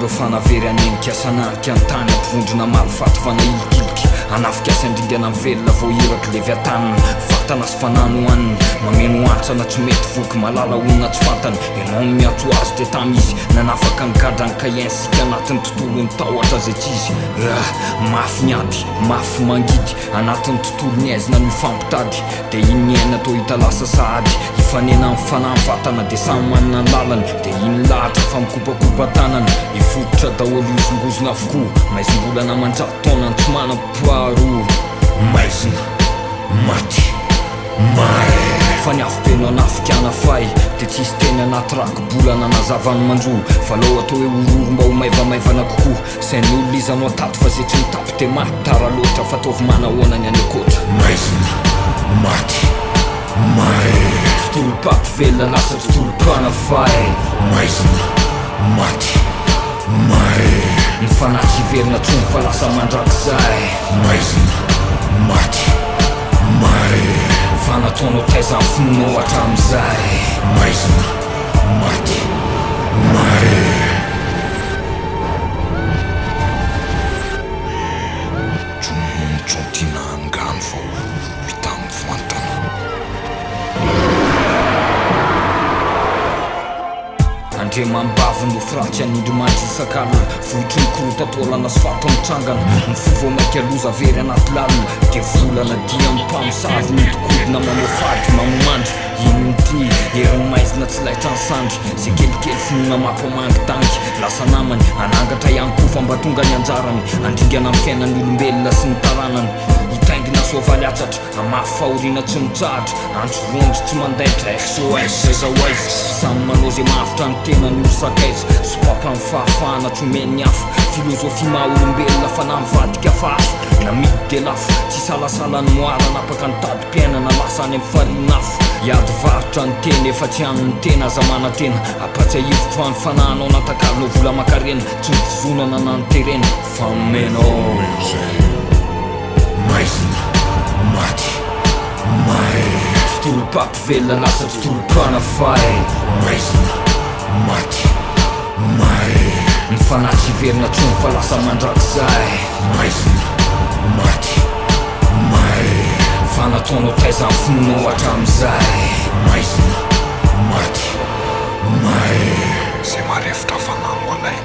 Andro fanavery anenika sananika antany ampivondrona marifaty fanahilokiliky anafikasa indrindana velona vao iraky leviatanina vatana sy fanano hoaniny mameno antsana tsy mety voky malala onina tsy fantany ianao miatso azy te tamizy nanafaka nygadrany kaensika anatin'ny tontolony tahotra zay tsizy mafy niady mafy mangidy anatin'ny tontolony aizina no ifampitady de iny aina atao hita lasa sahady ifanena amin'ny fanahy vatana de samy manana ny lalany de iny lahatra fa mikopakopa tanana ifototra daholo izongozona avokoa maizim-bolana manjato taonany tsy manam-poaro maizina maty mare fa ny afo-peno anafikana fay de tsisy teny anaty rakobolana nazavany manjo fa lao atao hoe ororo mba ho maivamaivana kokoa sain'ny olo izano atato fa zay tsy mitapy te maty tara loatra fa ataovy manahoanany any akoatra maizina maty mare tontolo-paty velona lasa tontolo-panafay maizina maty mare ny fanahy iverina tsony fa lasa mandrakizay maizina maty mare fanataonao taiza ny finonao hatramizay maizina maty mare tsontina angano fa hitan'ny fantana andre mambavy no firatsy anindro mandry isakalina vohitry ny korota taolana sy fato mitrangana ny fovo maika aloza very anaty lalina de volana dia mimpamosavy midikodina mamofady mamomandry inon'ity heriny maizina tsy laitra ny sandry zay kelikely finona mampamangy tangy lasa namany anangatra ihany koa fa mba tonga ny anjarany andringana amin'ny fiainan'ny olombelona sy ny taranany itaingina soavaly atsatra amafy fahoriana tsy mitrahatra antso vondry tsy mandaitra so aizy zay zao aizy samy manao zay mahafitra ny tena ny osakaiza sopapa ny fahafahana tsy omeny afo filozofia maha olombelona fa namivadika fafo na midy de lafo tsy salasala ny moara napaka ny tady-piainana lasa any amin'ny farinafo iady varotra ny tena efa tsy anony tena aza mana-tena apatsahivoko fa ny fanahanao natakalinao vola makarena tsy mivozonana na ny terena fa menao maizina maty mare tontolo-paty velona lasa tontolo-panafay maizina maty mare ny fanahy iverina tsony fa lasa mandrakizay maizina maty mare fanataonao taiza ny finonao hatramizay maizina maty mare zay marefitra fanamo anay